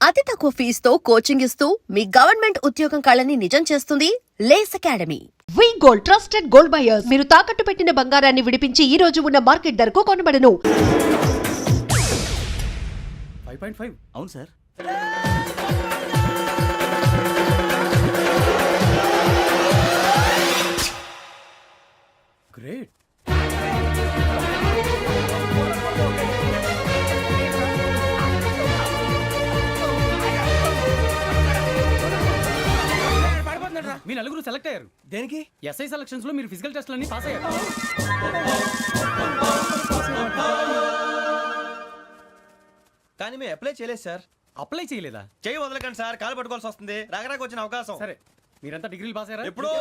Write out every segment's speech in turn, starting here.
అతి తక్కువ ఫీజుతో కోచింగ్ ఇస్తూ మీ గవర్నమెంట్ ఉద్యోగం కళని నిజం చేస్తుంది లేస్ అకాడమీ. వి గోల్డ్ ట్రస్టెడ్ గోల్డ్ బయర్స్. మీరు తాకట్టు పెట్టిన బంగారాన్ని విడిపించి ఈ రోజు ఉన్న మార్కెట్ ధరకు కొనబడను. 5.5 అవును సార్. గ్రేట్. మీ నలుగురు సెలెక్ట్ అయ్యారు. దేనికి? ఎస్ఐ సెలక్షన్స్ లో మీరు ఫిజికల్ టెస్ట్ అన్ని పాస్ అయ్యారు. కానీ మేము అప్లై చేయలేదు సార్. అప్లై చేయలేదా? చేయి వదలకండి సార్, కాలు పట్టుకోవాల్సి వస్తుంది. రాగరాకు వచ్చిన అవకాశం. సరే, మీరంతా డిగ్రీలు పాస్ అయ్యారా? ఎప్పుడో.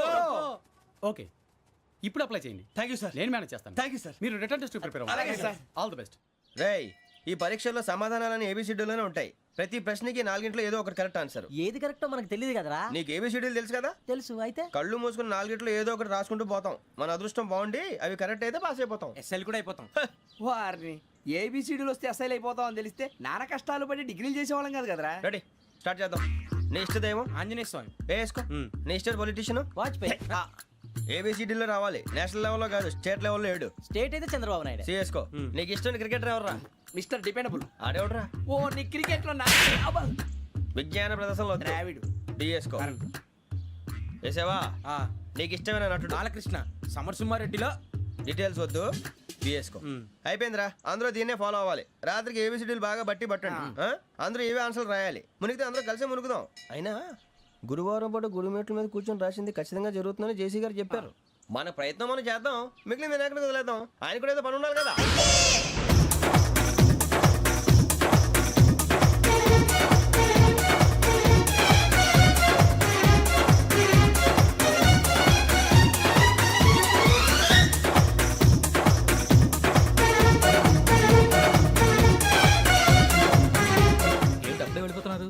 ఓకే, ఇప్పుడు అప్లై చేయండి. Thank you sir. నేను మేనేజ్ చేస్తాను. Thank you sir. మీరు రిటర్న్ టెస్ట్ ప్రిపేర్ అవ్వండి. అలాగే సార్. All the best. రేయ్, ఈ పరీక్షల్లో సమాధానాలని ఏబిసిడ్యూల్లోనే ఉంటాయి. ప్రతి ప్రశ్నకి 4 ఏదో ఒకటి కరెక్ట్ ఆన్సర్. ఏది కరెక్టో మనకు తెలియదు కదరా. నీకు ఏబిసిడ్యూల్ తెలుసు కదా? తెలుసు. అయితే కళ్ళు మూసుకుని 4 ఏదో ఒకటి రాసుకుంటూ పోతాం. మన అదృష్టం బాగుండి అవి కరెక్ట్ అయితే పాస్ అయిపోతాం. ఎస్ఎల్ కూడా అయిపోతాం. వారిని ఏబిసిడీలు వస్తే ఎస్ఐలు అయిపోతాం అని తెలిస్తే నాన్న కష్టాలు పడి డిగ్రీలు చేసేవాళ్ళం కాదు కదరా. రెడీ, స్టార్ట్ చేద్దాం. నీ ఇష్టదేమో ఆంజనేయ స్వామి. వేసుకో. నీ ఇష్ట పొలిటీషియన్ వాజ్పేయి. ఏబిసిడీలో రావాలి. నేషనల్ లెవెల్లో కాదు, స్టేట్ లెవెల్లో 7. స్టేట్ అయితే చంద్రబాబు నాయుడు. సిఎస్కో. నీకు ఇష్టం క్రికెటర్ ఎవర్రా? Mister dependable. ఆడేవడరా? ఓ నీ క్రికెట్ లో విజ్ఞాన ప్రదర్శనలో ద్రావిడు. డిఎస్కో. వేసావా? నీకు ఇష్టమైన నటుడు? బాలకృష్ణ. సమర్సుమారెడ్డిలో డీటెయిల్స్ వద్దు, బిఎస్కో. అయిపోయిందిరా, అందరూ దీన్నే ఫాలో అవ్వాలి. రాత్రికి ఏబిసిడీలు బాగా బట్టి పట్టండి. అందరూ ఏవే ఆన్సర్లు రాయాలి. మునిగితే అందరూ కలిసే మునుగుదాం. అయినా గురువారం పాటు గురుమేట్ల మీద కూర్చొని రాసింది ఖచ్చితంగా జరుగుతుందని జేసీ గారు చెప్పారు. మన ప్రయత్నం మనం చేద్దాం, మిగిలింది నేను ఎక్కడికి వదిలేద్దాం. ఆయన కూడా ఏదో పని ఉండాలి కదా.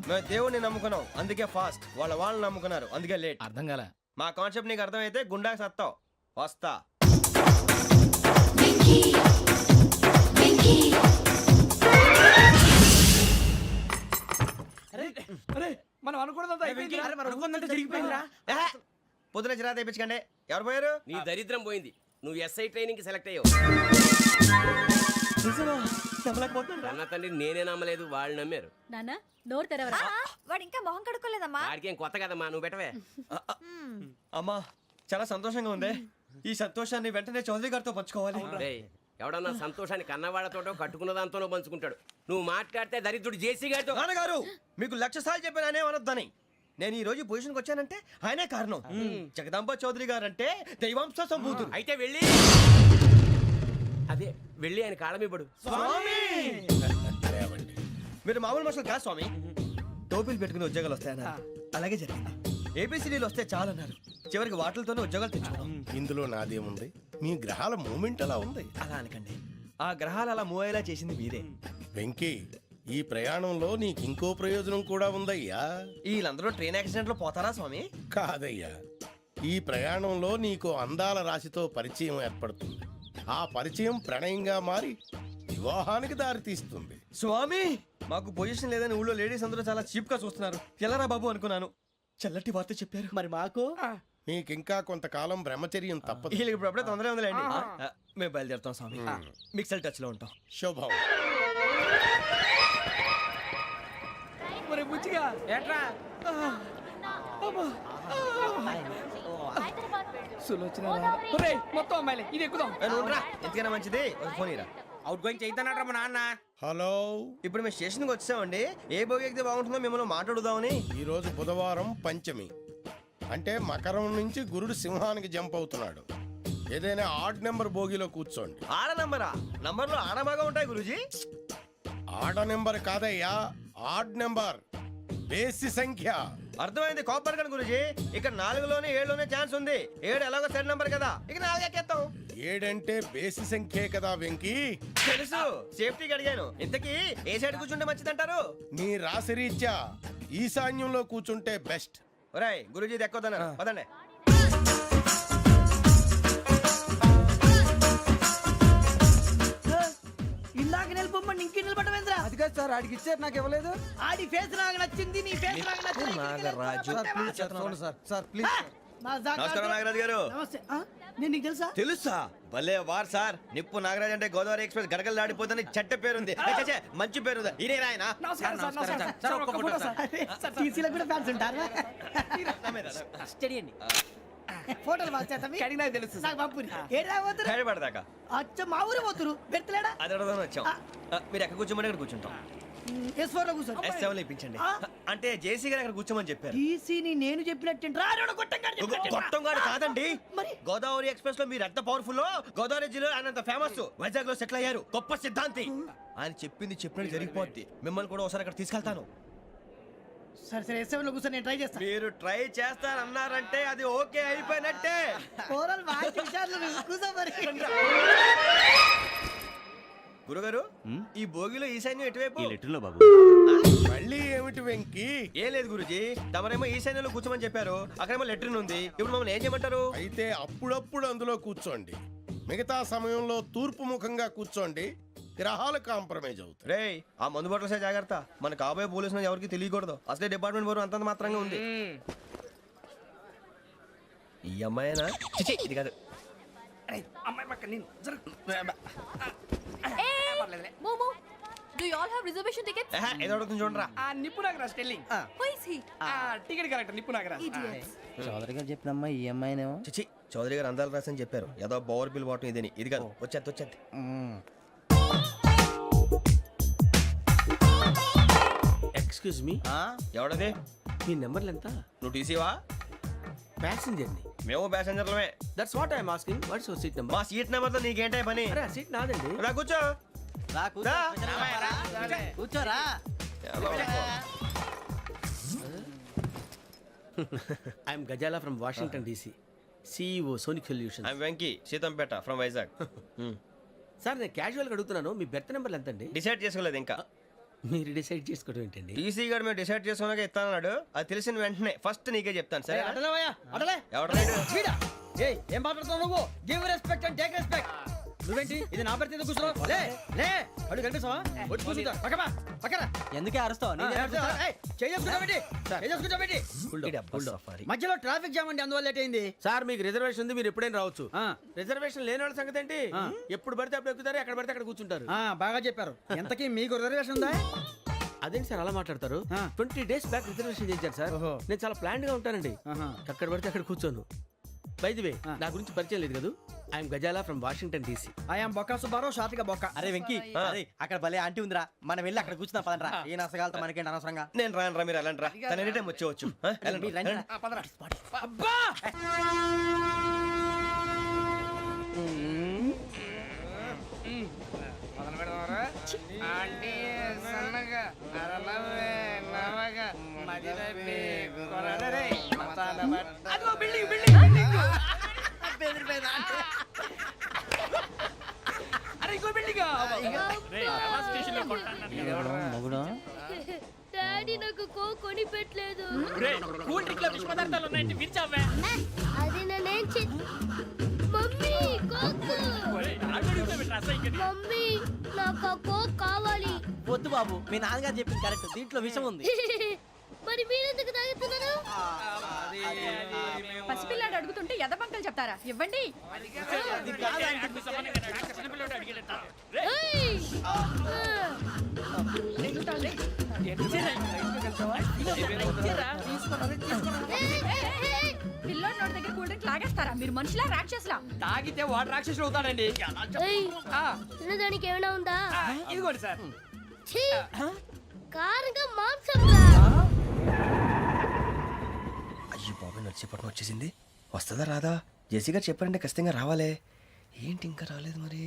మేము దేవుడిని నమ్ముకున్నాం, అందుకే ఫాస్ట్. వాళ్ళని నమ్ముకున్నారు, అందుకే లేట్. అర్థం కాలే. మా కాన్సెప్ట్ నీకు అర్థమైతే గుండా సత్తావు. వస్తా. మనం అనుకున్నదంతా జరిగిపోయిందిరా. పొద్దున చిరా తెప్పించకండి. ఎవరు పోయారు? నీ దరిద్రం పోయింది. నువ్వు ఎస్ఐ ట్రైనింగ్ సెలెక్ట్ అయ్యావు. అన్న తండ్రి నేనే నమ్మలేదు, వాళ్ళు నమ్మారు. నాన్న నోరు తెరవరా. వాడు ఇంకా మొహం కడుక్కోలేదమ్మా. వాడికి ఏం కొత్త కదమ్మా, నువ్వు పెట్టవే. అమ్మా, చాలా సంతోషంగా ఉంది. ఈ సంతోషాన్ని వెంటనే చౌదరి గారితో పంచుకోవాలి. రేయ్, ఎవడన్నా సంతోషాన్ని కన్నవాళ్లతోటో కట్టుకున్న దాంతోనో పంచుకుంటాడు. నువ్వు మాట్లాడితే దరిద్రుడు జేసీ గారితో. నాన్నగారు, మీకు 1,00,000 సార్లు చెప్పాను అనే అనొద్దని. నేను ఈ రోజు పొజిషన్కి వచ్చానంటే ఆయనే కారణం. జగదాంబ చౌదరి గారు అంటే దైవాంశ సంభూతుడు. అయితే వెళ్ళి వెళ్ళి ఆయన కాళ్ళమివ్వడు. మీరు మామూలు మనుషులు కాదు స్వామి. టోపీలు పెట్టుకుని ఉద్యోగాలు వస్తాయన్నారు, అలాగే జరిగింది. ఏబిసిడీలు వస్తే చాలన్నారు, చివరికి వాటిలతోనే ఉద్యోగాలు తెచ్చుకున్నాం. ఇందులో నాదేముంది? మీ గ్రహాల మూమెంట్ అలా ఉంది. అలా అనకండి, ఆ గ్రహాలు అలా మూవ్ అయ్యేలా చేసింది మీరే. వెంకీ, ఈ ప్రయాణంలో నీకు ఇంకో ప్రయోజనం కూడా ఉందయ్యా. వీళ్ళందరూ ట్రైన్ యాక్సిడెంట్ లో పోతారా స్వామి? కాదయ్యా, ఈ ప్రయాణంలో నీకు అందాల రాశితో పరిచయం ఏర్పడుతుంది. ఆ పరిచయం ప్రణయంగా మారి వివాహానికి దారితీస్తుంది. స్వామి, మాకు పొజిషన్ లేదని ఊళ్ళో లేడీస్ అందరూ చాలా చీప్ గా చూస్తున్నారు. ఎలారా బాబు అనుకున్నాను. చల్లటి వార్త చెప్పారు. మరి మాకు నీకింకా కొంతకాలం బ్రహ్మచర్యం తప్పదు. వీళ్ళకి ఇప్పుడు అప్పుడే తొందరగా ఉందిలేండి. మేము బయలుదేరుతాం స్వామి. మిక్సెల్ టచ్ లో ఉంటాం. శుభం. మరి బుచ్చిగా ఏట్రా సులోచన మొత్తం అమ్మాయిలే. ఇది ఎక్కుదాం. ఎందుకైనా మంచిది, ఫోన్ ఇరా. అవుట్ గోయింగ్ చేద్దానట్రా మా నాన్న. హలో, ఇప్పుడు మేము స్టేషన్కి వచ్చామండి. ఏ బోగి ఎక్కితే బాగుంటుందో మిమ్మల్ని మాట్లాడుదామని. ఈరోజు బుధవారం పంచమి, అంటే మకరం నుంచి గురుడు సింహానికి జంప్ అవుతున్నాడు. ఏదైనా ఆడ్ నెంబర్ బోగిలో కూర్చోండి. ఆడ నంబరా? నంబర్లో ఆడబాగా ఉంటాయి గురూజీ. ఆడ నెంబర్ కాదయ్యా, ఆడ్ నెంబర్, బేసి సంఖ్య. అర్థమైంది, కాపర్ కన్ గురూజీ. ఇక్కడ 4లోనే 7లోనే ఛాన్స్ ఉంది. 7 ఎలాగో సెడ్ నంబర్ కదా, ఇక 4 ఎక్కేస్తాం. 7 అంటే బేసి సంఖ్యే కదా వెంకీ. తెలుసు, సేఫ్టీకి అడిగాను. ఇంతకీ ఏ సైడ్ కూర్చుంటే మంచిదంటారు? నీ రాశి రీత్యా ఈశాన్యంలో కూర్చుంటే బెస్ట్. ఒరేయ్, గురూజీ దెక్కొద్దన్నారు, పదండి. ఇందాక నిలుపు బొమ్మ ఇంకే నిలబడమేంద్రా? అది కాదు సార్ ఆడికి ఇచ్చారు నాకు ఇవ్వలేదు. ఆడి ఫేస్ నాకు నచ్చింది, నీ ఫేస్ నాకు నచ్చింది. నాగరాజు. సార్ ప్లీజ్ మా జాగా- నమస్కారం నాగరాజు గారు. నమస్తే. ఆ? నేను నీకు తెలుసా? తెలుసా? భలే వార్ సార్. నిప్పు నాగరాజ్ అంటే గోదావరి ఎక్స్ప్రెస్ గడగలు దాడిపోతుంది చెట్ట పేరుంది. ఏ, ఛే, ఛే, మంచి పేరుంది. ఇదే ఆయన. నమస్కారం సార్, నమస్కారం సార్. ఒక్క ఫోటో సార్. సార్, టీసీలో కూడా ఫ్యాన్స్ ఉంటారా? స్టడీ అండి. ఫోటోలు బాగా చేస్తాం. కడిగి నాకు తెలుసు నాకు పంపుని. ఏడా పోతురు? హైదరాబాద్దాకా. అచ్చ మా ఊరు పోతురు. పెడతలేడా? అది అడగదామని వచ్చాం. మీరు ఎక్కడ కూర్చోమని అక్కడ కూర్చుంటాం. S4 లో కూర్చో. S7 ఇప్పించండి. అంటే జేసీ గారు అక్కడ కూర్చోమని చెప్పారు. టీసీని నేను చెప్పినట్టు రాడు గొట్టం గారు కాదండి. మరి? గోదావరి ఎక్స్ప్రెస్ లో మీరు ఎంత పవర్ఫుల్. గోదావరి జిల్లా ఆయన అంత ఫేమస్. వైజాగ్ లో సెటిల్ అయ్యారు. గొప్ప సిద్ధాంతి. ఆయన చెప్పింది చెప్పినట్టు జరిగిపోద్ది. మిమ్మల్ని కూడా ఒకసారి అక్కడ తీసుకెళ్తాను. సరే సరే S7 లో కూర్చొని నేను ట్రై చేస్తాను. మీరు ట్రై చేస్తారన్నారంటే అది ఓకే అయిపోయినట్టే. ఓవరాల్ బాగా చూశారు. కూర్చో మరి. గురుగారు ఈ భోగిలో ఈశాన్యం ఎటువైపు? మళ్ళీ ఏమిటి వెంకీ? ఏం లేదు గురుజీ, తమరేమో ఈశాన్యంలో కూర్చోమని చెప్పారు. అక్కడేమో లెటర్ ఉంది. ఇప్పుడు మమ్మల్ని ఏం చేయమంటారు? అయితే అప్పుడప్పుడు అందులో కూర్చోండి, మిగతా సమయంలో తూర్పు ముఖంగా కూర్చోండి. గ్రహాలు కాంప్రమైజ్ అవుతాయి. రేయ్, ఆ మందు బాటలసే జాగ్రత్త. మన కాబోయే పోలీసులు ఎవరికి తెలియకూడదు. అసలే డిపార్ట్మెంట్ బోరు అంతంత మాత్రంగా ఉంది. ఈ అమ్మాయినా? చిచి, ఇది కాదు. అమ్మాయి పక్క నేను Momo, do you all have reservation tickets? ఏదో అడుగుతుంది చూడరా. ఆ నిప్పు Nagaraj telling. Who is he? Ticket correct నిప్పు నాగరాజ్. Idiots. చౌదరి గారు చెప్పినమ్మా ఈ అమ్మాయినేమో. చిచి, చౌదరి గారు అందాలు రాసని చెప్పారు. ఏదో బోర్ బిల్ బాటం ఇదని. ఇది కాదు. వచ్చేది. Excuse me, ఎవడది? మీ నెంబర్లు ఎంత? నువ్వు టీసీవా? ప్యాసింజర్ ని. మేము ప్యాసెంజర్లమే. That's what I'm asking. What's your seat number? మా సీట్ నెంబర్తో నీకేంటే పని? అరే ఆ సీట్ నాదండి. రా కూర్చో. రా కూర్చో. రా. కూర్చోరా. I'm Ghazala from Washington DC, CEO Sonic solution. I'm Venky, Seethampeta from Vizag. Sir నేను క్యాజువల్గా అడుగుతున్నాను, మీ బెర్త్ నెంబర్లు ఎంత అండి? డిసైడ్ చేసుకోలేదు ఇంకా. మీరు డిసైడ్ చేసుకోవడం ఏంటండి? టీసీ గారు మేము డిసైడ్ చేసుకున్నాక ఇస్తానన్నాడు. అది తెలిసిన వెంటనే ఫస్ట్ నీకే చెప్తాను. సరే అడలేవయ్యా, అడలే. ఎవడ ఏం మాట్లాడుతున్నావు నువ్వు? Give respect and take respect. నువ్వేంటి ఇది నా పరిస్థితి కూర్చున్నావు? లే లే, అడుగు కనిపిస్తావా? వచ్చి కూర్చుంటా. పక్కన ఎందుకే అరుస్తావు? మధ్యలో ట్రాఫిక్ జామ్ అండి, అందువల్ల లేట్ అయింది. సార్ మీకు రిజర్వేషన్ ఉంది, మీరు ఎప్పుడైనా రావచ్చు. రిజర్వేషన్ లేని వాళ్ళ సంగతి ఏంటి? ఎప్పుడు పడితే అప్పుడు ఎక్కుతారు, ఎక్కడ పడితే అక్కడ కూర్చుంటారు. బాగా చెప్పారు. ఎంతకీ మీకు రిజర్వేషన్ ఉందా? అదేంటి సార్ అలా మాట్లాడతారు? 20 days బ్యాక్ రిజర్వేషన్ చేశారు సార్. నేను చాలా ప్లాన్డ్ గా ఉంటానండి. అక్కడ పడితే అక్కడ కూర్చోను. బై ది వే, నా గురించి పరిచయం లేదు కదా. I'm Ghazala from Washington DC. I'm Bokka Subbarao, షాతిక బొక్క. అరే వెంకీ, అరే అక్కడ భలే ఆంటీ ఉందిరా, మనం వెళ్ళి అక్కడ కూర్చున్నా పదండ్రా. ఏ నసగాలతో మనకేంటి అనవసరంగా. నేను రాను రా, మీరు వెళ్ళండి రా. తన ఎనీ టైం వచ్చేవచ్చు. మీరు రండి రా. అబ్బా! అదిగో బిల్డింగ్ బిల్డింగ్ బిల్డింగ్. అరే ఇంకో బిల్డింగ్. డాడీ నాకు కోక్ కొని పెట్టలేదు. కూల్ డ్రింక్ లో విష పదార్థాలు ఉన్నాయండి, విరిచావే. అది నేనేం మమ్మీ కోక్. మమ్మీ నాకు ఆ కోక్ కావాలి. వద్దు బాబు, మీ నాన్నగారు చెప్పింది కరెక్ట్. దీంట్లో విషయం ఉంది. మరి మీరెందుకు తాగుతున్నారు? పసిపిల్లాడు అడుగుతుంటే ఎదబంకలు చెప్తారా? ఇవ్వండి. ఏయ్! పిల్లోడి నోటి దగ్గర కూల్ డ్రింక్ లాగేస్తారా? మీరు మనుషులా రాక్షసులా? తాగితే వాడు రాక్షసుడు అవుతాడండి. ఏయ్! తినడానికి ఏమైనా ఉందా? ఇదిగోండి సార్. ఛీ! కారంగా మాంసం రా. అయ్యో బాబాయ్, నడిచేపట్నం వచ్చేసింది. వస్తుందా రాదా? జేసీ గారు చెప్పారంటే ఖచ్చితంగా రావాలే. ఏంటి ఇంకా రాలేదు మరి?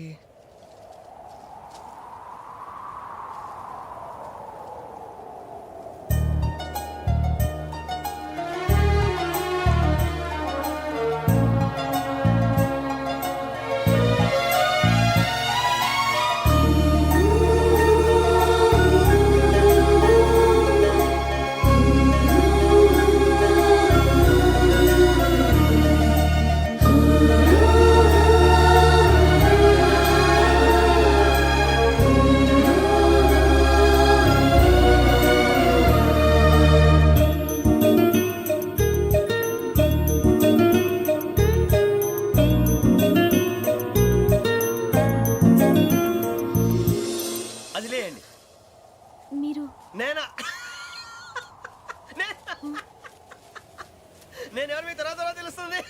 నేను ఎవరు మీ తర్వాత తెలుస్తుంది.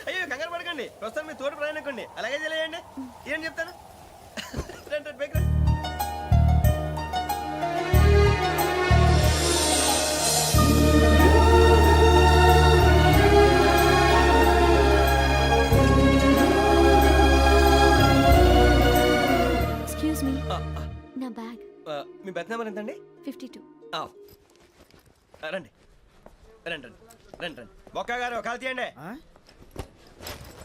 అయ్యో కంగారు పడకండి, ప్రస్తుతం మీ తోటి ప్రయాణకండి. అలాగే తెలియండి, ఏం చెప్తాను. రండి రండి, బైక్ రండి. ఎక్స్క్యూజ్ మీ, నా బ్యాగ్ మీ బెత్ నెంబర్ ఎంతండి? 52. రండి రండి రండి రండి రండి. బొక్క గారు కాల్ తీయండి.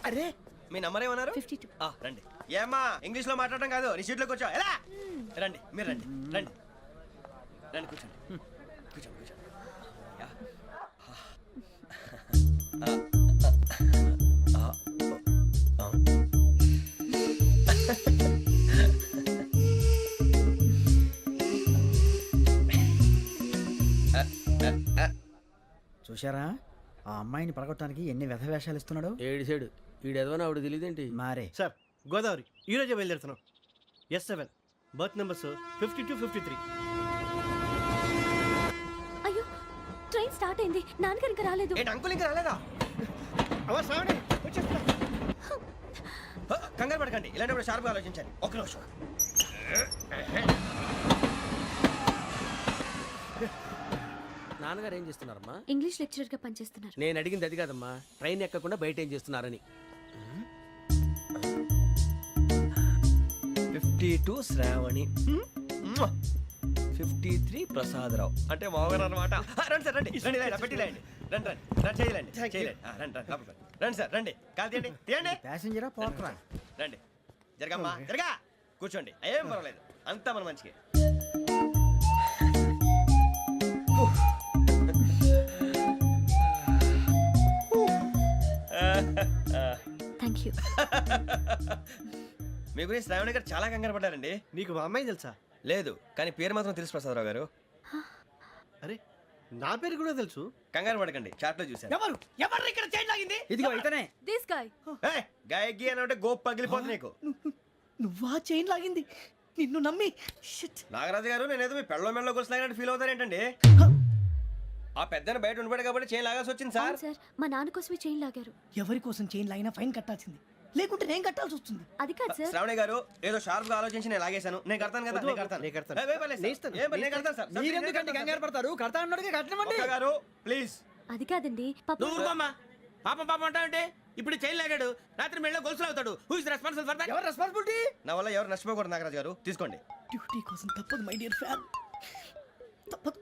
అరే మీ నంబర్ ఏమన్నారు? 52. రండి. ఏమ్మా ఇంగ్లీష్ లో మాట్లాడడం కాదు, నీ సీట్లో కూర్చో. ఎలా రండి, మీరు రండి రండి రండి, కూర్చోండి కూర్చోండి కూర్చోండి. యా. చూశారా ఆ అమ్మాయిని పడగొట్టడానికి ఎన్ని వ్యధ వేషాలు ఇస్తున్నాడు. ఏడు సైడు ఈడెదవని ఆవిడ తెలియదేంటి? మారే సార్ గోదావరి ఈరోజే బయలుదేరుతున్నాం. S7 berth numbers 52, 53. అయ్యో, ట్రైన్ స్టార్ట్ అయింది. నాన్నగారు ఇంకా రాలేదు. ఏంటి అంకుల్ ఇంకా రాలేదా? కంగారు పడకండి, ఇలాంటప్పుడు షార్ప్గా ఆలోచించాలి. ఒక్క నిమిషం. నాన్నగారు ఏం చేస్తున్నారమ్మా? ఇంగ్లీష్ లెక్చరర్ గా పనిచేస్తున్నారు. నేను అడిగింది అది కాదమ్మా, ట్రైన్ ఎక్కకుండా బయట ఏం చేస్తున్నారని. 52 శ్రావణి, 53 ప్రసాదరావు అంటే మామగారు అనమాట. రండి సార్ రండి రండి, ఇలా పెట్టి లేండి. రండి రండి రండి, చేయలేండి చేయలేండి. రండి రండి లోపలికి రండి. రండి సార్ రండి, కాలు తీయండి తీయండి. ప్యాసింజరా పోకరా. రండి జరగమ్మా జరగా, కూర్చోండి. ఏం పర్వాలేదు, అంతా మన మంచిగా. Thank you. మీ గురించి శ్రావణి గారు చాలా కంగారు పడ్డారండి. నీకు మా అమ్మాయి తెలుసా? లేదు, కానీ పేరు మాత్రం తెలుసు ప్రసాదరావు గారు. అరే నా పేరు కూడా తెలుసు. కంగారు పడకండి, చాట్లో చూశాను. ఎవరు ఎవరు ఇక్కడ చైన్ లాగింది? ఇదిగో ఇతనే. This guy. గాయకి అని అంటే గోప్ పగిలిపోతుంది నీకు. నువ్వా చైన్ లాగింది? నిన్ను నమ్మి. షిట్. నాగరాజు గారు, నేనేదో మీ పెళ్ళ మెళ్ళ కొలిసిలాగినట్టు ఫీల్ అవుతారేంటండి? ఆ పెద్దని బయట ఉండిపోయాడు కాబట్టి చైన్ లాగాల్సి వచ్చింది సార్. సార్, మా నాన్న కోసమే చైన్ లాగారు. ఎవరి కోసం చైన్ లాగినా ఫైన్ కట్టాల్సింది, లేకుంటే నేను కట్టాల్సి వస్తుంది. అది కాదు సార్. శ్రావణి గారు ఏదో షార్ప్ గా ఆలోచించి నేను లాగేశాను. నేను కడతాను కదా, నేను కడతాను. నేను కడతాను. ఏ, పర్లేదు సార్. ఏం పర్లేదు, నేను కడతాను సార్. మీరెందుకంటే కంగారు పడతారు? కడతా అన్నాడుగా, కట్టమండి. ఒక్క గారు ప్లీజ్. అది కాదండి, పాప. నువ్వు ఊరుకోమ్మా. పాపం పాపం అంటావంటే ఇప్పుడు చైన్ లాగాడు, రాత్రి మెళ్ళ గొలుసులు అవుతాడు. Who is responsible for that? ఎవరు రెస్పాన్సిబిలిటీ? నా వల్ల ఎవరు నష్టపోకూడదు నాగరాజు గారు, తీసుకోండి. డ్యూటీ కోసం తప్పదు మై డియర్ ఫ్యాన్, తప్పదు.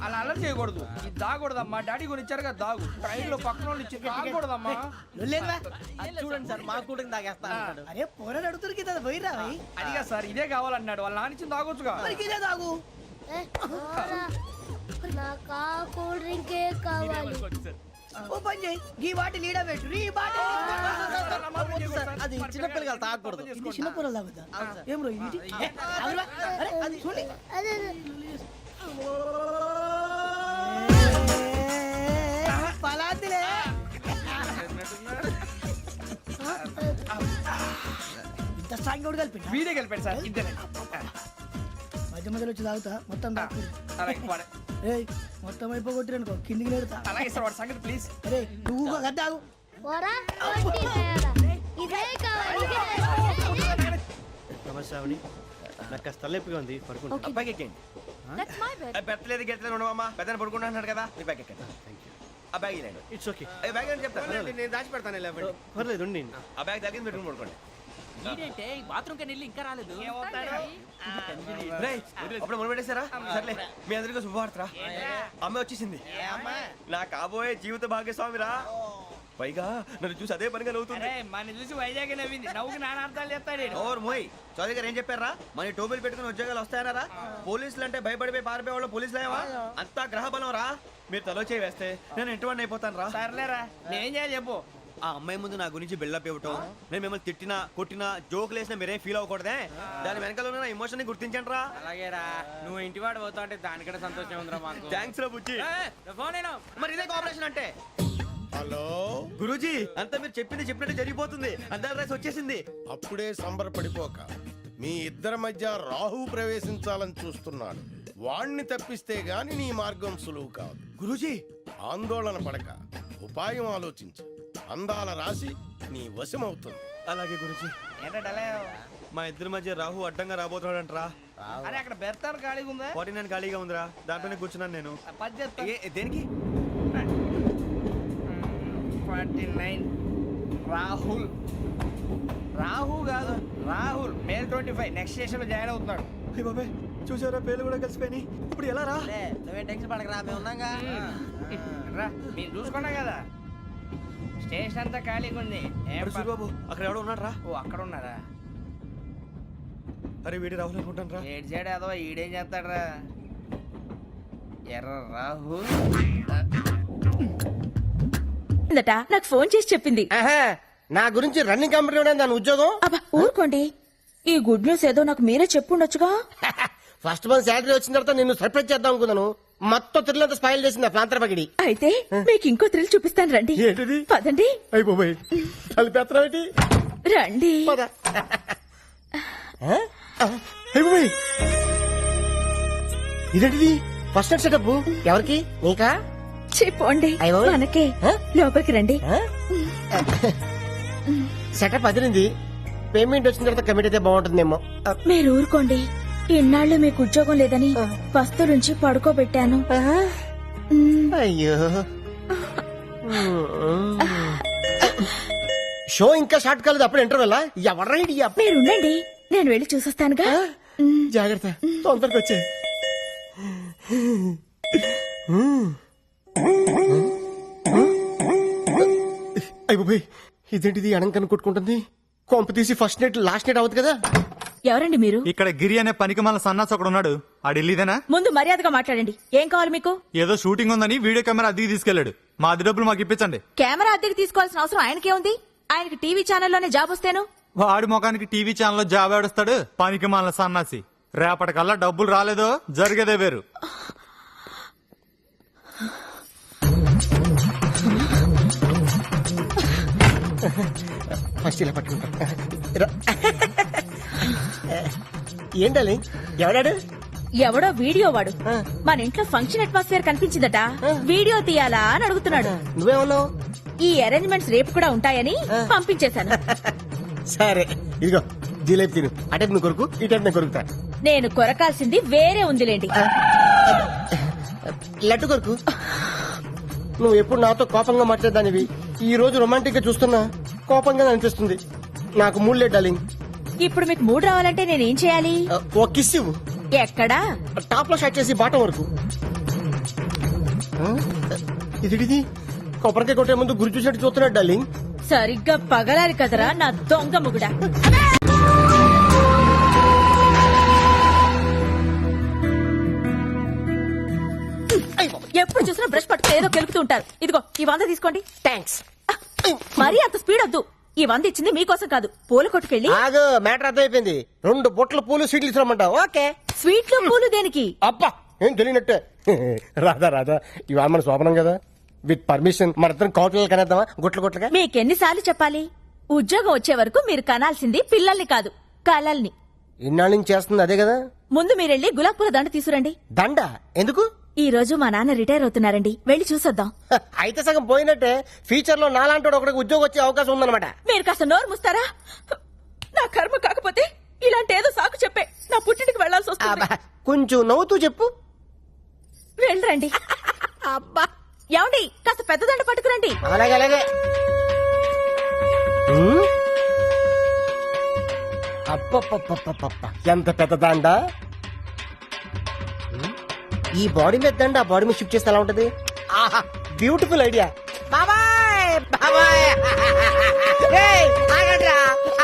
అలా అలర్ట్ చేయకూడదు. ఇది దాగకూడదమ్మా. డాడీ కొని ఇచ్చారు కదా దాగు. ట్రైన్ లో పక్కన వాళ్ళు ఇచ్చి దాగకూడదమ్మా. చూడండి సార్, మా కూడా దాగేస్తా. అరే పోరాడు అడుగుతారు కదా, పోయిరా. అదిగా సార్, ఇదే కావాలన్నాడు. వాళ్ళ నాన్న ఇచ్చింది తాగొచ్చుగా. ఇదే తాగు. ఓ పని చేయి, ఈ బాటి లీడ పెట్టు. ఈ బాటి అది చిన్నపిల్లలు తాగకూడదు. ఇది చిన్న పొరలు తాగుతా. ఏం రో ఇది? అరే అది చూడండి. పలాతిలే. ఇంత స్ట్రాంగ్ కూడా కలిపి వీడే గెలిపాడు సార్. ఇద్దరే. మధ్య మధ్యలో వచ్చి తాగుతా, మొత్తం తాగు. అలాగే వాడు. ఏయ్ మొత్తం అయిపోగొట్టిరనుకో, కిందికి నేడుతా. అలాగే సార్, వాడి సంగతి ప్లీజ్. అరే నువ్వు కదా తాగు. నమస్తే శ్రావణి, నాకు కాస్త తలెప్పిగా ఉంది, పడుకుంటా. అబ్బాయికి ఎక్కండి. That's my bed. పెట్టలేదు గెట్టలేదు ఉండవమ్మా. పెద్దని పడుకుంటున్నాడు కదా, మీ బ్యాగ్ ఎక్కండి. ఆ బ్యాగ్ ఇలాండి. It's okay. బ్యాగ్ అని చెప్తాను, నేను దాచి పెడతాను. పర్లేదు ఉండి. ఆ బ్యాగ్ తగ్గింది పెట్టుకుని పడుకోండి. రేయ్, అప్పుడు మొదలు పెట్టేశారా? సర్లే, మీ అందరికీ శుభవార్తరా. అమ్మాయి వచ్చేసింది, నా కాబోయే జీవిత భాగ్యస్వామిరా. పైగా నన్ను చూసి అదే పనిగా నవ్వుతుంది. మన చూసి వైజాగ్ నవ్వింది. నవ్వుకి నాన్న అర్థాలు చెప్తాడు. ఓర్ మోయ్, చౌదరి గారు ఏం చెప్పారా? మన టోబీలు పెట్టుకుని ఉద్యోగాలు వస్తాయనరా? పోలీసులు అంటే భయపడిపోయి పారిపోయే వాళ్ళు పోలీసులు అయ్యావా? అంతా గ్రహ బలం రా. మీరు తలో చేయి వేస్తే నేను ఇంటివాడిని అయిపోతాను రా. సర్లేరా, నేనేం చేయాలి చెప్పు. ఆ అమ్మాయి ముందు నా గురించి బిల్డప్ ఇవ్వటం, నేను మిమ్మల్ని తిట్టినా కొట్టినా జోకులు వేసినా మీరేం ఫీల్ అవ్వకూడదే. దాని వెనకాల ఉన్న ఎమోషన్ ని గుర్తించండి రా. అలాగేరా, నువ్వు ఇంటివాడు పోతా అంటే దానికంటే సంతోషం ఉందిరా మాకు. థ్యాంక్స్ రా బుజ్జి. ఫోన్ మరి ఇదే కోఆపరేషన్ అంటే. హలో గురూజీ, అంతా మీరు చెప్పింది చెప్పినట్టు జరిగిపోతుంది. అందాల రైస్ వచ్చేసింది. అప్పుడే సంబరపడిపోక మీ ఇద్దరి మధ్య రాహు ప్రవేశించాలని చూస్తున్నాడు. వాణ్ణి తప్పిస్తే గాని నీ మార్గం సులువు కాదు. గురూజీ, ఆందోళన పడక ఉపాయం ఆలోచించు. అందాల రాశి నీ వశమవుతుంది. అలాగే గురుజీ. ఏంటంటే మా ఇద్దరి మధ్య రాహు అడ్డంగా రాబోతున్నాడంట్రా. అరే అక్కడ బెర్తాను ఖాళీగా ఉందా? 49 ఖాళీగా ఉందిరా, దాంట్లోనే కూర్చున్నాను నేను. పది చెప్తా. దేనికి? 49 రాహుల్. రాహు కాదు, రాహుల్. మే 25 నెక్స్ట్ స్టేషన్ లో జాయిన్ అవుతున్నాడు. అయ్య బాబాయ్, చూసారా పేర్లు కూడా కలిసిపోయినాయి. ఇప్పుడు ఎలా రా? నువ్వే టెన్షన్ పడకరా, మేము ఉన్నాగా. రా, మీరు చూసుకున్నా కదా స్టేషన్ అంతా ఖాళీగా ఉంది. ఏం అరే సూరిబాబు, అక్కడ ఎవడో ఉన్నాడు రా. ఓ అక్కడ ఉన్నారా? అరే వీడి రాహుల్ అనుకుంటాను రా. ఏడు సైడ్ ఏదో ఈడేం చేస్తాడరా? ఎర్ర రాహుల్ నాకు ఫోన్ చేసి చెప్పింది. నా గురించి రన్నింగ్ కంపెనీ దాని ఉద్యోగం. అబ్బా ఊరుకోండి, ఈ గుడ్ న్యూస్ ఏదో నాకు మీరే చెప్పుండొచ్చుగా. ఫస్ట్ మంత్ శాలరీ వచ్చిన తర్వాత నిన్ను సర్ప్రైజ్ చేద్దాం అనుకున్నాను. మొత్తం తిరిగినంత స్పైల్ చేసింది ఆ ప్రాంతర పగిడి. అయితే మీకు ఇంకో థ్రిల్ చూపిస్తాను రండి. ఏంటిది? పదండి. అయిపోయి కలిపేత్రం రండి. ఇదేంటిది? ఫస్ట్ నైట్ సెటప్ ఎవరికి? నీకా? చెప్పండి మనకే. లోపలికి రండి. సెటప్ అదిరింది. పేమెంట్ వచ్చిన తర్వాత కమిట్ అయితే బాగుంటుందేమో. మీరు ఊరుకోండి, ఇన్నాళ్ళు మీకు ఉద్యోగం లేదని వస్తువులుంచి పడుకోబెట్టాను. అయ్యో, షో ఇంకా స్టార్ట్ కాలేదు, అప్పుడు ఇంటర్వెల్. ఎవరైడి? మీరుండండి, నేను వెళ్ళి చూసొస్తానుగా. జాగ్రత్త, తొందరగా వచ్చే. అయిపోయి ఇదేంటిది? అనంకను కొట్టుకుంటుంది. కొంప తీసి ఫస్ట్ నైట్ లాస్ట్ నైట్ అవుతుంది కదా. ఎవరండి మీరు? ఇక్కడ గిరి అనే పనికి మన సన్నాస్ ఒకడు ఉన్నాడు. ఆ ఢిల్లీదేనా? ముందు మర్యాదగా మాట్లాడండి. ఏం కావాలి మీకు? ఏదో షూటింగ్ ఉందని వీడియో కెమెరా అద్దెకి తీసుకెళ్లాడు. మా అద్దె డబ్బులు మాకు ఇప్పించండి. కెమెరా అద్దెకి తీసుకోవాల్సిన అవసరం ఆయనకే ఉంది? ఆయనకి టీవీ ఛానల్లోనే జాబ్ వస్తేను. వాడి ముఖానికి టీవీ ఛానల్లో జాబ్ ఆడుస్తాడు పనికి మన సన్నాసి. రేపటికల్లా డబ్బులు రాలేదో జరిగేదే వేరు. ఫస్ట్ ఇలా పట్టుకుంటా. ఏంటది? ఎవడాడు? ఎవడో వీడియో వాడు మన ఇంట్లో ఫంక్షన్ అట్మాస్ఫియర్ కనిపించిందట, వీడియో తీయాలా అని అడుగుతున్నాడు. నువ్వేమన్నావు? ఈ అరేంజ్మెంట్స్ రేపు కూడా ఉంటాయని పంపించేశాను. సరే ఇదిగో జిలేబీ తిను. అటే నువ్వు కొరుకు, ఇటే నేను కొరుకుతా. నేను కొరకాల్సింది వేరే ఉందిలేండి. లడ్డు కొరుకు. నువ్వు ఎప్పుడు నాతో కోపంగా మాట్లాడదానివి, ఈ రోజు రొమాంటిక్ గా చూస్తున్నా కోపంగా అనిపిస్తుంది. నాకు మూడు లేదు డార్లింగ్. ఇప్పుడు మీకు మూడు రావాలంటే నేనేం చేయాలి? ఓ కిస్ ఇవ్వు. ఎక్కడా? టాప్ లో షాట్ చేసి బాటం వరకు. ఇది కొబ్బరికాయ కొట్టే ముందు గురి చూసినట్టు చూస్తున్నాడు డార్లింగ్. సరిగ్గా పగలాలి కదరా నా దొంగ ముగుడా. ఎప్పుడు చూసినా బ్రష్ పట్టుకుని ఏదో కెలుకుతూ ఉంటారు. ఇదిగో ఈ 100 తీసుకోండి. థ్యాంక్స్. మరీ అంత స్పీడ్ వద్దు. ఈ 100 ఇచ్చింది మీకోసం కాదు, పూల కొట్టుకెళ్ళి. ఆగు, మ్యాటర్ అర్థమైపోయింది. 2 బొట్ల పూలు స్వీట్లు ఇస్తామంటావు. ఓకే. స్వీట్లు పూలు దేనికి? అబ్బా ఏం తెలియనట్టే. రాధా ఇవాళ మన శోభనం కదా, విత్ పర్మిషన్ మన ఇద్దరం కాకులు కనేద్దామా? గుట్లుగా. మీకెన్నిసార్లు చెప్పాలి? ఉద్యోగం వచ్చే వరకు మీరు కనాల్సింది పిల్లల్ని కాదు, కలల్ని. ఇన్నాళ్ళ నుంచి చేస్తుంది అదే కదా. ముందు మీరెళ్ళి గులాబ్ పూల దండ తీసుకురండి. దండ ఎందుకు? ఈ రోజు మా నాన్న రిటైర్ అవుతున్నారండి, వెళ్ళి చూసొద్దాం. అయితే సగం పోయినట్టే. ఫ్యూచర్ లో నాలాంటి ఒకటికి ఉద్యోగం వచ్చే అవకాశం ఉందన్నమాట. మీరు కాస్త నోరు ముస్తారా? నా కర్మ కాకపోతే ఇలాంటి ఏదో సాకు చెప్పే నా పుట్టింటికి వెళ్లాల్సి వస్తుంది. కొంచెం నవ్వుతూ చెప్పు. వెళ్ళండి. అబ్బా ఏమండి, కాస్త పెద్ద దండ పట్టుకురండి. అలాగే. అప్ప ఎంత పెద్ద దండ. ఈ బాడీ మీద దండ ఆ బాడీ మీద షిఫ్ట్ చేస్తే ఎలా ఉంటది? ఆహా, బ్యూటిఫుల్ ఐడియా.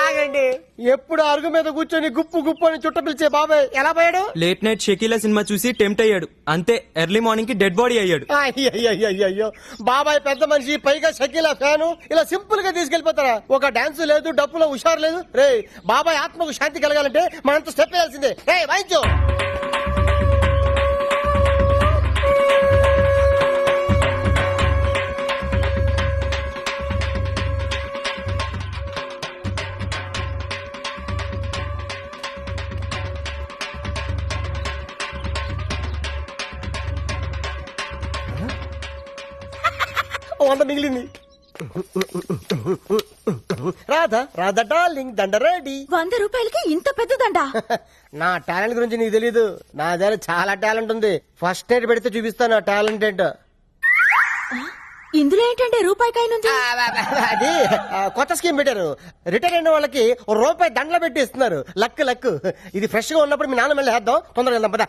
ఆగండి. ఎప్పుడు అరుగు మీద కూర్చొని గుప్పు గుప్పు అని చుట్ట పిలిచే బాబాయ్ ఎలా పోయాడు? లేట్ నైట్ షకీలా సినిమా చూసి టెంప్ట్ అయ్యాడు, అంతే. ఎర్లీ మార్నింగ్ కి డెడ్ బాడీ అయ్యాడు. అయ్యో బాబాయ్ పెద్ద మనిషి, పైగా షకీలా ఫ్యాను. ఇలా సింపుల్ గా తీసుకెళ్లిపోతారా? ఒక డాన్స్ లేదు, డప్పులో హుషారు లేదు. రే బాబాయ్ ఆత్మకు శాంతి కలగాలంటే మనంత స్టెప్ వేయాల్సిందే. రే వాయించు. 100 మిగిలింది. రాధా రాధా డార్లింగ్ దండ రెడీ. 100 రూపాయలకి ఇంత పెద్దదండా? నా టాలెంట్ గురించి నీకు తెలీదు. నా దగ్గర చాలా టాలెంట్ ఉంది. ఫస్ట్ ఎయిడ్ పెడితే చూపిస్తాను నా టాలెంట్ ఏంటో. ఇందులో ఏంటంటే రూపాయికాయనుంది. అది కొత్త స్కీమ్ పెట్టారు. రిటైర్ అయిన వాళ్ళకి రూపాయి దండలు పెట్టి ఇస్తున్నారు. Luck luck. ఇది ఫ్రెష్ గా ఉన్నప్పుడు మీ నాన్న మళ్ళీ వేద్దాం. తొందరగా వెళ్దాం పద.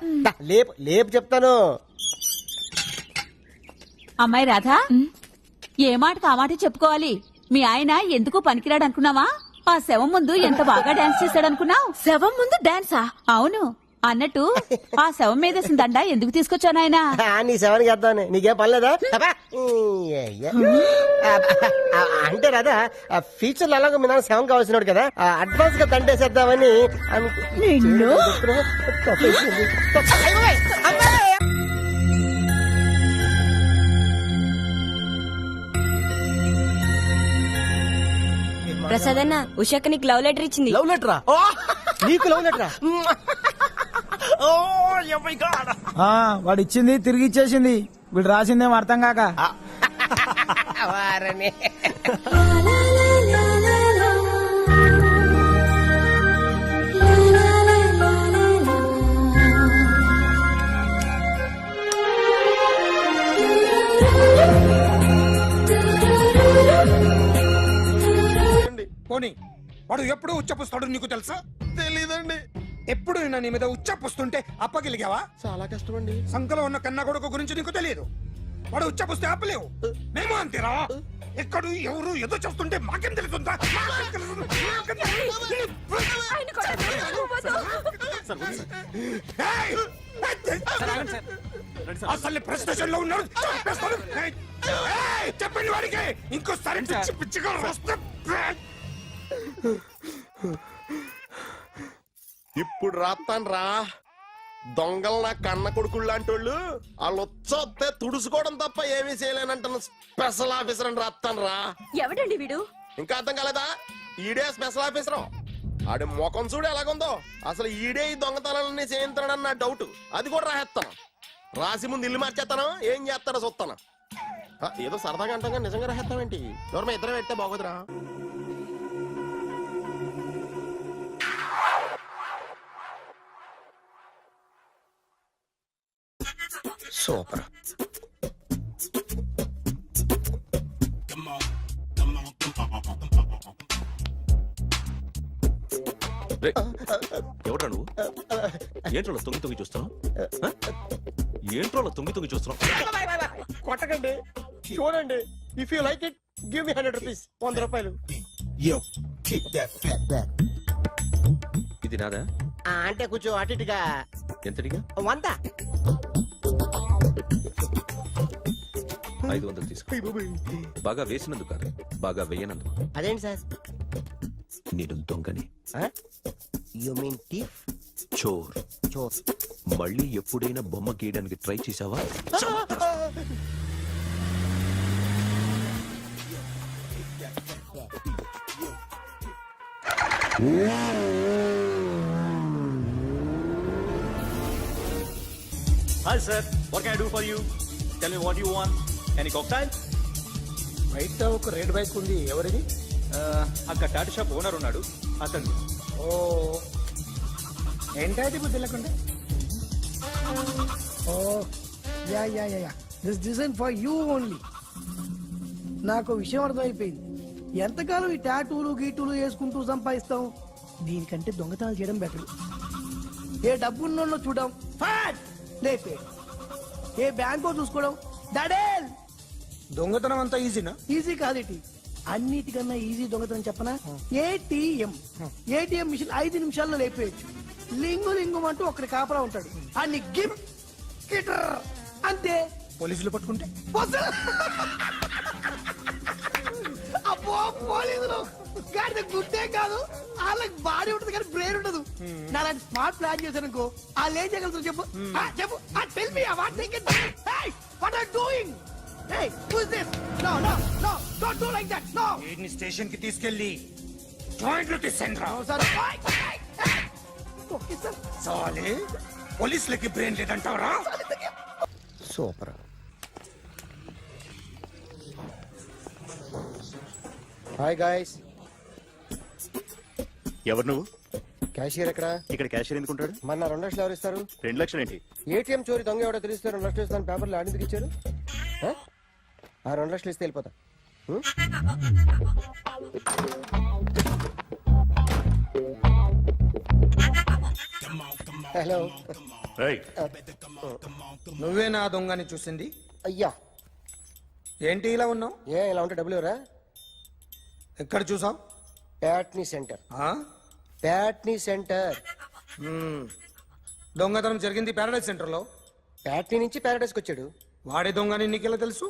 లేపు లేపు చెప్తాను. అమ్మాయి రాధా, ఏ మాటకు ఆ మాట చెప్పుకోవాలి. మీ ఆయన ఎందుకు పనికిరాడు అనుకున్నావా? ఆ శవం ముందు ఎంత బాగా డాన్స్ చేశాడు అనుకున్నావు. శవం ముందు డాన్సా? అవును. అన్నట్టు ఆ శవం మీద దండ ఎందుకు తీసుకొచ్చాను ఆయన? నీ శవానికి వేద్దామని. నీకేం పర్లేదా? అంటే రాదా ఫ్యూచర్ లో అలాగే మీ నాన్న శవం కావాల్సినాడు కదా, అడ్వాన్స్ గా దండేసేద్దామని నిన్ను ప్రసాద్ అన్న, ఉషాక నీకు లవ్ లెటర్ ఇచ్చింది. లవ్ లెటరా? నీకు లవ్ లెటరా? వాడు ఇచ్చింది తిరిగి ఇచ్చేసింది. వీడు రాసిందేమో అర్థం కాక. వారని పోనీ వాడు ఎప్పుడు ఉచ్చపుస్తాడు నీకు తెలుసా? తెలీదండి. ఎప్పుడు నిన్న నీ మీద ఉచ్చపుస్తుంటే అప్పగిలిగావా? చాలా కష్టం అండి. సంకలో ఉన్న కన్న కొడుకు గురించి నీకు తెలియదు. వాడు ఉచ్చపుస్తే ఆపలేవు. మేము అంతేరా. ఎక్కడు ఎవరు ఏదో చేస్తుంటే మాకేం తెలుస్తుందా? అసలు ప్రెస్ స్టేషన్ లో ఉన్నాడు. చెప్పండి వాడికి ఇంకోసారి పిచ్చి పిచ్చిగా వస్తే ఇప్పుడు రాత్తాను రా. దొంగలు నా కన్న కొడుకుళ్ళు లాంటి వాళ్ళు వాళ్ళు వచ్చొస్తే తుడుచుకోవడం తప్ప ఏమీ చేయలేనంటున్న స్పెషల్ ఆఫీసర్ అని రాత్తాను రా. ఎవడండి వీడు? ఇంకా అర్థం కాలేదా? ఈడే స్పెషల్ ఆఫీసర్. ఆడి ముఖం చూడు ఎలాగుందో. అసలు ఈడే ఈ దొంగతనాలన్నీ చేయించాడని నా డౌట్. అది కూడా రాసేస్తాను. రాసి ముందు ఇల్లు మార్చేస్తాను. ఏం చేస్తారో చూస్తాను. ఏదో సరదాగా అంటాగా నిజంగా రాసేస్తామేంటి? ఎవరన్నా ఇద్దరు పెడితే బాగోదురా. సూపర్. ఎవడ్రా నువ్వు? ఏంట్రోలో తొంగి తొంగి చూస్తున్నావు? ఏంట్రోలో తొంగి తొంగి చూస్తున్నావు? కొట్టకండి, చూడండి. If you like it give me 100 rupees. 100 రూపాయలు. ఇది నాదా? అంటే కొంచెం అటు ఇటుగా. ఎంతడిగా? 100. 500 తీసుకో. బాగా వేసినందుకు కాదు, బాగా వేయనందుకు. అదేంటి సార్? నేను దొంగని. You mean thief? చోర్. చోర్. మళ్ళీ ఎప్పుడైనా బొమ్మ గీయడానికి ట్రై చేసావా? Hi sir, what can I do for you? Tell me what you want. Any cocktail? బయట ఒక రెడ్ బైక్ ఉంది. ఎవరిది? అక్కడ టాటా షాప్ ఓనర్ ఉన్నాడు, అతను. ఓ ఏంటది బుద్ధి లేకుండా? ఓ yeah yeah yeah yeah this design for you only. నాకు విషయం అర్థమైపోయింది. ఎంతకాలం ఈ టాటూలు గీటూలు వేసుకుంటూ సంపాదిస్తాం? దీనికంటే దొంగతనాలు చేయడం బెటర్. ఏ డబ్బున్నోళ్ళు చూడడం ఫాట్ లేపే, ఏ బ్యాంకో చూసుకోవడం దడేల్. దొంగతనం అంతా ఈజీనా? ఈజీ కాదేటి, అన్నిటికన్నా ఈజీ దొంగతనం చెప్పనా? ఏటీఎం. ఏటీఎం మిషన్ 5 నిమిషాల్లో లేపేయచ్చు. లింగు లింగు అంటూ ఒకటి కాపలా ఉంటాడు. అన్ని గిమ్ గిటర్ అంతే. పోలీసులు పట్టుకుంటే అబ్బో పోలీసులు గాడి గుడ్డే కాదు, వాళ్ళకి బాడీ ఉంటుంది కానీ బ్రెయిన్ ఉండదు. నాలాంటి స్మార్ట్ ప్లాన్ చేశాను వాళ్ళు ఏం చేయగలుగుతారు చెప్పు? చెప్పు. Tell me what thinking. Hey what are doing? Hey who is this? No no no don't do like that. No. వీడిని స్టేషన్ కి తీసుకెళ్ళి జాయింట్ లో తీసుకురా. Sir okay sir. సాలే పోలీసులకి బ్రెయిన్ లేదంటారా? సూపర్. Hi guys. ఎవరు నువ్వు? క్యాషియర్ ఎక్కడ? ఇక్కడ క్యాషియర్ ఎందుకుంటాడు? మన 2 లక్షలు ఎవరు ఇస్తారు? 2 లక్షలు ఏంటి? ఏటీఎం చోరీ దొంగ ఎవడో తెలిస్తే 2 లక్షలు ఇస్తాను పేపర్లు ఆడిందుకు ఇచ్చారు. ఆ 2 లక్షలు ఇస్తే వెళ్ళిపోతా. హలో. నువ్వే నా దొంగని చూసింది? అయ్యా ఏంటి ఇలా ఉన్నావు? ఇలా ఉంటే డబ్బులు ఎవరా? ఎక్కడ చూసావు? ప్యాట్నీ సెంటర్. ప్యాట్నీ సెంటర్. దొంగతనం జరిగింది ప్యారడైజ్ సెంటర్ లో. ప్యాట్నీ నుంచి ప్యారడైస్కి వచ్చాడు. వాడే దొంగని నీకెలా తెలుసు?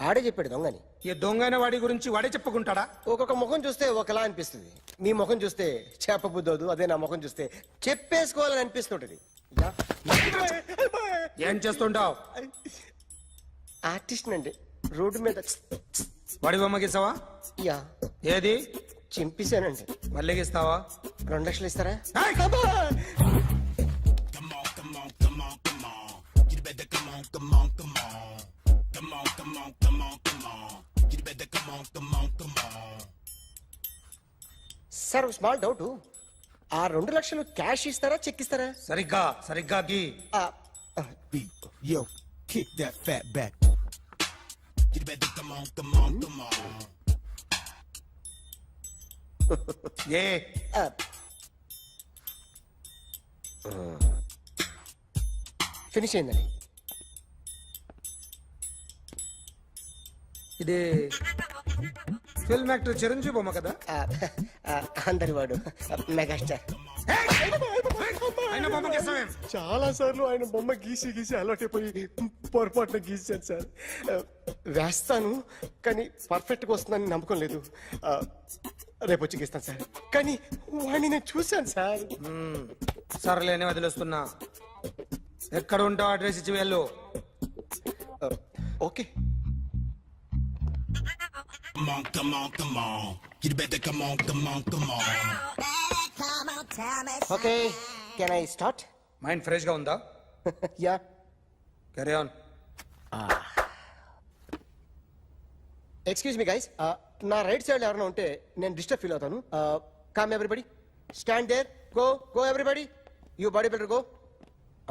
ఆడే చెప్పాడు దొంగని. ఈ దొంగైన వాడి గురించి వాడే చెప్పుకుంటాడా? ఒక్కొక్క ముఖం చూస్తే ఒకలా అనిపిస్తుంది. మీ ముఖం చూస్తే చెప్పబుద్దోదు, అదే నా ముఖం చూస్తే చెప్పేసుకోవాలని అనిపిస్తుంటది. ఏం చేస్తుంటావు? ఆర్టిస్ట్ అండి. రోడ్డు మీద వాడి బొమ్మ గీసావా? యా. ఏది? చింపేశానండి. మళ్ళీ గీస్తావా? 2 లక్షలు ఇస్తారా? Sir small doubt. ఆ 2 లక్షలు క్యాష్ ఇస్తారా చెక్ ఇస్తారా? సరిగ్గా గీ. Yo, kick that fat back. You better come on. A finish అయిందండి. ఇది ఫిల్మ్ యాక్టర్ చిరంజీవి బొమ్మ కదా? అందరి వాడు మెగాస్టార్. ఆయన బొమ్మ గీసావేం? చాలా సార్లు ఆయన బొమ్మ గీసి అలవాటైపోయి పొరపాటున గీసాను సార్. వేస్తాను కానీ పర్ఫెక్ట్ గా వస్తుందని నమ్మకం లేదు. రేపు వచ్చి గీస్తాను సార్. కానీ వాడిని నేను చూశాను సార్. సర్లేని వదిలేస్తున్నా. ఎక్కడ ఉంటావు అడ్రస్ ఇచ్చి వెళ్ళు. Okay. Okay, can I start? Mind fresh గా ఉందా? Yeah. Carry on. Excuse me guys, నా రైట్ సైడ్ ఎవరైనా ఉంటే నేను డిస్టర్బ్ ఫీల్ అవుతాను. Come everybody, stand there, go everybody, you body builder go.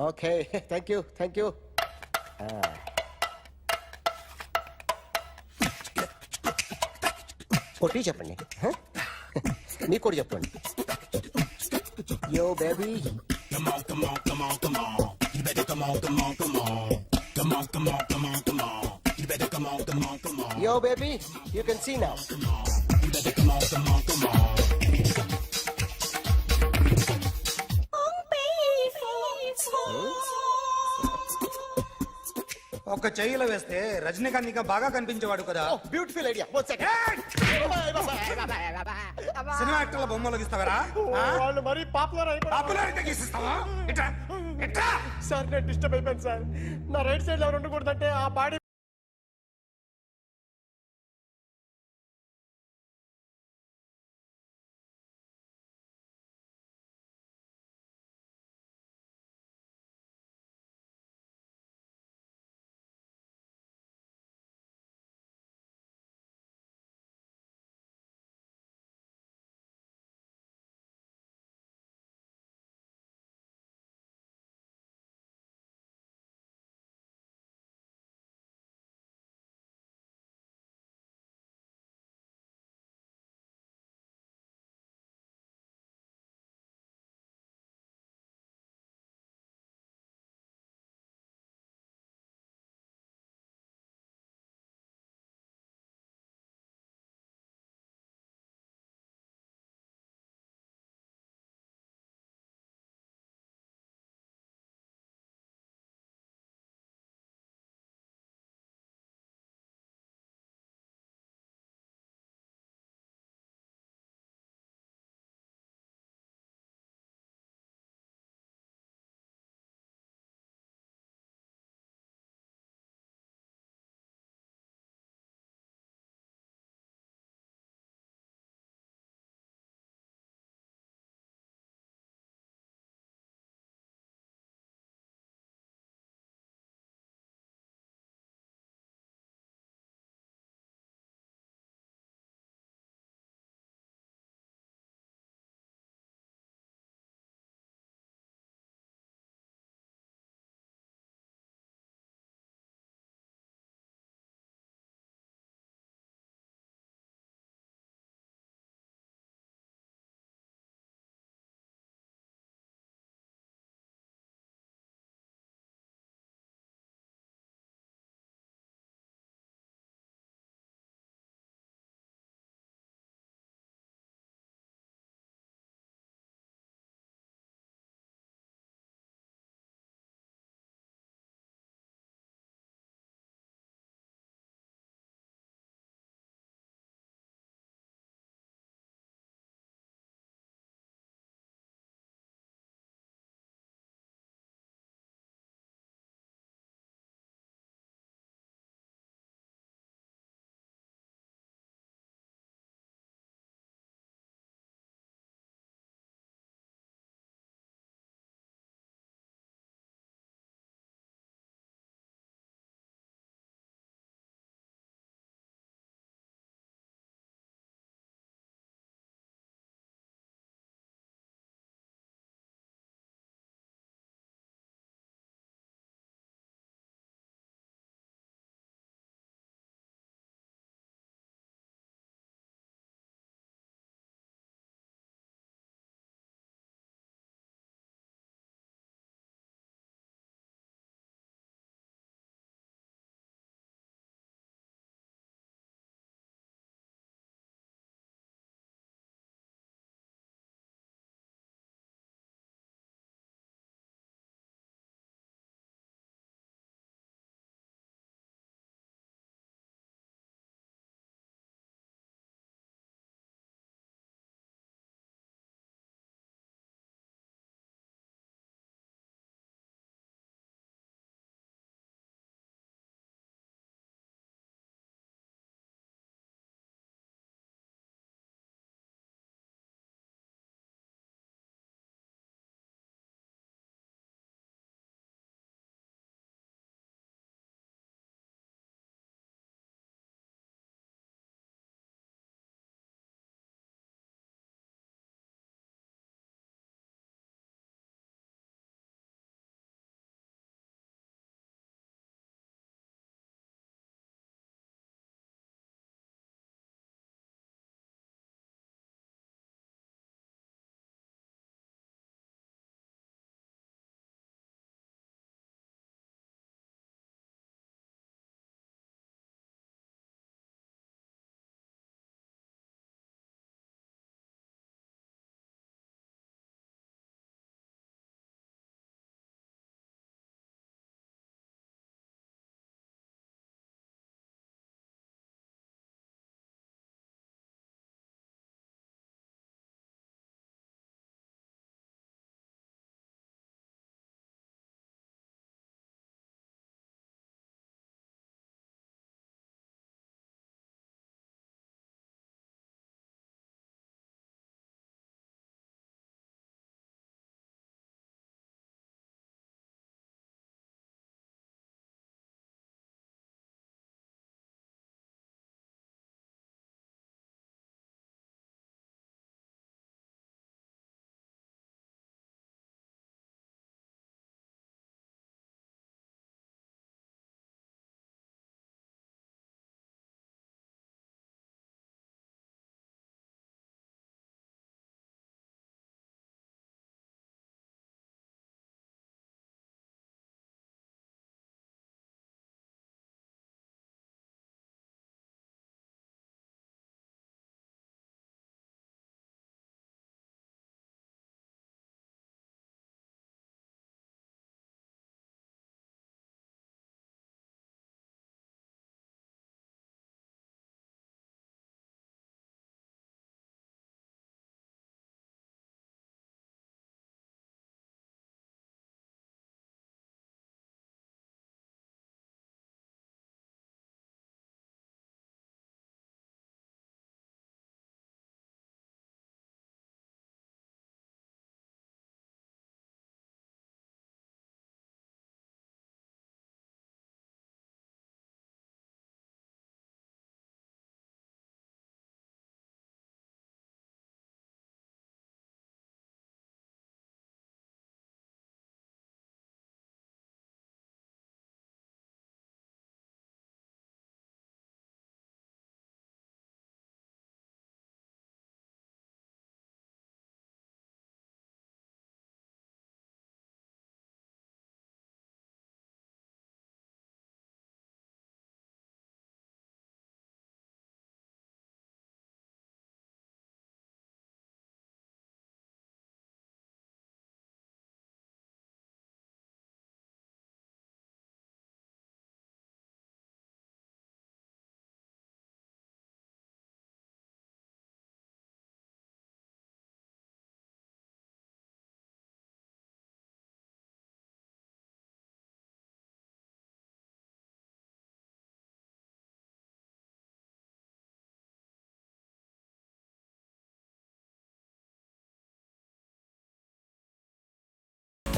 Okay, thank you. కొట్టి చెప్పండి. మీకు కూడా చెప్పండి. Yo baby. Yo, baby, you can see now. ఒక చెయ్యిలో వేస్తే రజనీకాంత్ ఇంకా బాగా కనిపించేవాడు కదా. Beautiful idea. సినిమా యాక్టర్ల బొమ్మలు గీస్తావరా? వాళ్ళు మరీ పాపులారిటీ గీసిస్తావా? సార్ నేను డిస్టర్బ్ అయిపోయాను సార్. నా రైట్ సైడ్ ఎవరు ఉండకూడదంటే ఆ body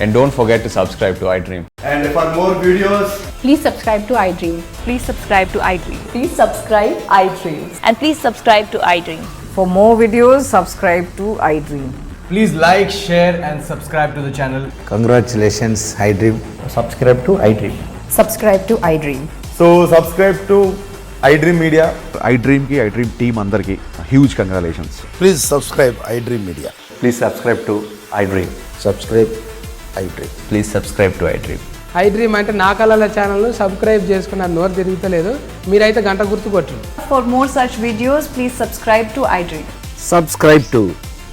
And don't forget to subscribe to iDream. And for more videos, Please subscribe to iDream. Please subscribe to iDream. Please subscribe iDream. And please subscribe to iDream. For more videos, subscribe to iDream. please like, share, and subscribe to the channel. Congratulations, iDream. Subscribe to iDream. Subscribe to iDream. So subscribe to iDream Media. iDream ki iDream team andarki huge congratulations. Please subscribe iDream Media. Please subscribe to iDream. Subscribe iDream. Please subscribe to iDream. iDream అంటే నా కళల channel subscribe చేసుకున్న నోరు తిరుగుతలేదు మీరైతే గంట గుర్తు కొట్టండి. For more such videos, please subscribe to iDream. Subscribe to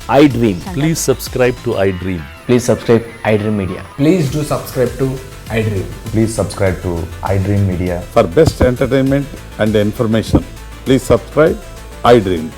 iDream. Please subscribe to iDream. Please subscribe iDream Media. Please do subscribe to iDream. Please subscribe to iDream Media. For best entertainment and information, please subscribe iDream.